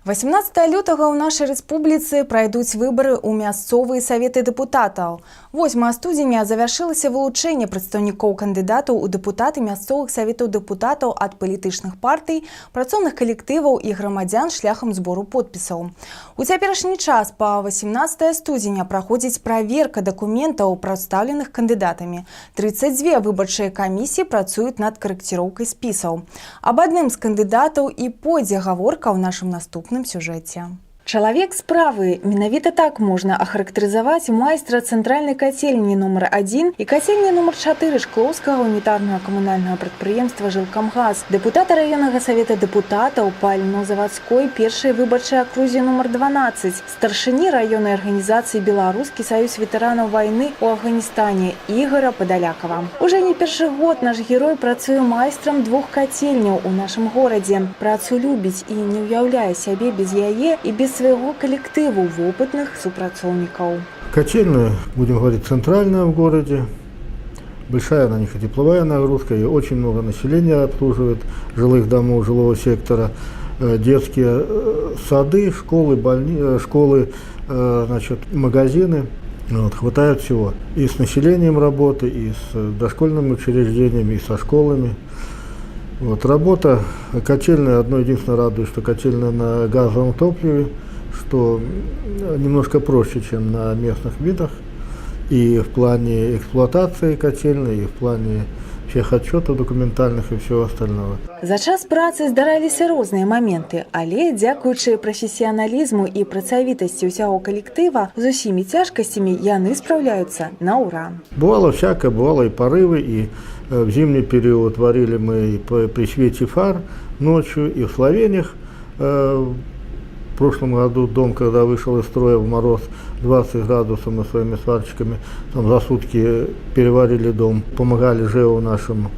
18 лютага ў нашай рэспубліцы пройдуць выбары ў мясцовыя саветы дэпутатаў. 8 студзеня завяршылася вылучэнне прадстаўнікоў кандыдатаў у дэпутаты мясцовых саветаў дэпутатаў ад палітычных партый, працоўных калектываў і грамадзян шляхам збору подпісаў. У цяперашні час па 18 студзеня праходзіць праверка дакументаў, прадстаўленых кандыдатамі. 32 выбарчыя камісіі працуюць над карэкціроўкай спісаў. Аб адным з кандыдатаў і пойдзе гаворка ў нашым наступным сюжэце. Чалавек справы. Менавіта так можна ахарактарызаваць майстра цэнтральнай кацельні нумар 1 і кацельні нумар 4 Шклоўскага унітарнага камунальнага прадпрыемства «Жылкамгаз», дэпутата раённага савета дэпутатаў па льнозавадской першай выбарчай акрузе нумар 12, старшыні раённай арганізацыі «Беларускі саюз ветэранаў вайны ў Афганістане» Ігора Падалякава. Уже не першы год наш герой працуе майстрам двух кацельняў у нашым горадзе. Працу любіць і не ўяўляе сябе без яе і без своего коллективу опытных супрацоўников. Котельная, будем говорить, центральная в городе. Большая на них и тепловая нагрузка, и очень много населения обслуживает, жилых домов, жилого сектора, детские сады, школы, школы, значит, магазины. Вот, хватает всего. И с населением работы, и с дошкольными учреждениями, и со школами. Вот, работа котельная, одно единственное радует, что котельная на газовом топливе, что немножко проще, чем на местных видах, и в плане эксплуатации котельной, и в плане всех отчетов документальных и всего остального. За час працы здараліся розныя моменты, але дзякуючы прафесіяналізму і працавітасці ўсяго калектыва з усімі цяжкасцямі яны спраўляюцца на ура. Бывало всякое, бывало и порывы, и в зимний период варили мы при свете фар ночью, и в Словениях. В прошлом году дом, когда вышел из строя в мороз 20 градусов, мы своими сварщиками там за сутки переварили дом, помогали ЖЭО нашему.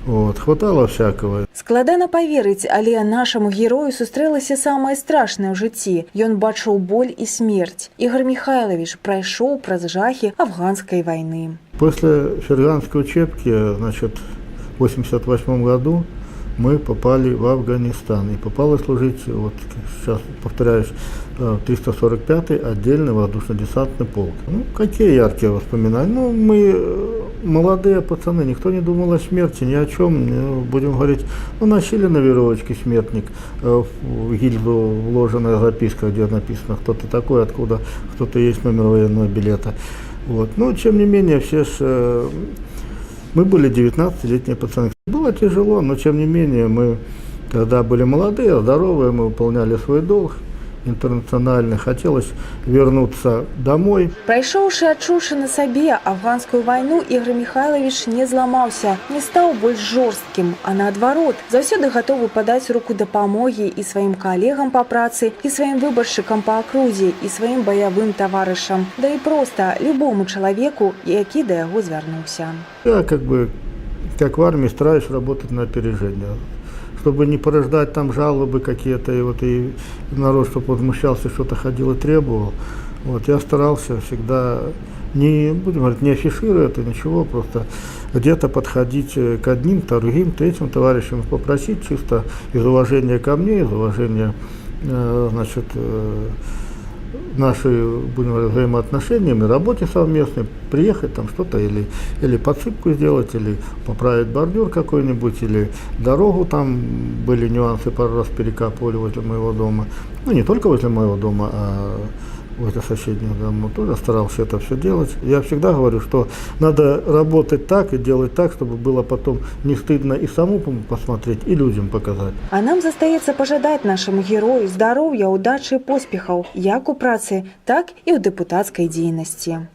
Вот, хватало всякого. Складана поверыць, але нашаму герою сустрэлася самае страшнае ў жыцці. Ён бачыў боль і смерць. Ігор Михайлович прайшоў праз жахі афганскай вайны. После Ферганской учебки, значит, в 1988 году мы попали в Афганистан. И попало служить, вот сейчас повторяюсь, 345-й отдельный воздушно-десантный полк. Ну, какие яркие воспоминания. Ну, мы молодые пацаны, никто не думал о смерти, ни о чем. Будем говорить, ну, носили на веревочке смертник, в гильзу вложенная записка, где написано, кто ты такой, откуда, кто-то есть номер военного билета. Вот. Но, тем не менее, все же... Мы были 19-летние пацаны. Было тяжело, но тем не менее мы тогда были молодые, здоровые, мы выполняли свой долг интернациональный. Хотелось вернуться домой. Прайшоўшы, адчуўшы на сабе афганскую вайну, Ігор Михайлович не зламаўся, не стаў больш жорсткім, а наадварот, заўсёды гатовы падаць руку дапамогі і сваім калегам па працы, і сваім выбаршчыкам па акрузе, і сваім баявым таварышам, да і проста любому чалавеку, які да яго звярнуўся. Я как в армии стараюсь работать на опережение, чтобы не порождать там жалобы какие-то, и народ, чтобы возмущался, что-то ходил и требовал. Вот, я старался всегда, не, будем говорить, не афишируя это, ничего, просто где-то подходить к одним, другим, третьим товарищам, попросить чисто из уважения ко мне, из уважения, значит, наши, будем говорить, взаимоотношениями, работе совместной, приехать там что-то или подсыпку сделать, или поправить бордюр какой-нибудь, или дорогу, там были нюансы, пару раз перекапывали возле моего дома. Ну, не только возле моего дома, а возле соседнего дома. Тоже старался это все делать. Я всегда говорю, что надо работать так и делать так, чтобы было потом не стыдно и самому посмотреть, и людям показать. А нам застаецца пажадаць нашаму герою здароўя, удачы і поспехаў, як у працы, так і ў дэпутацкай дзейнасці.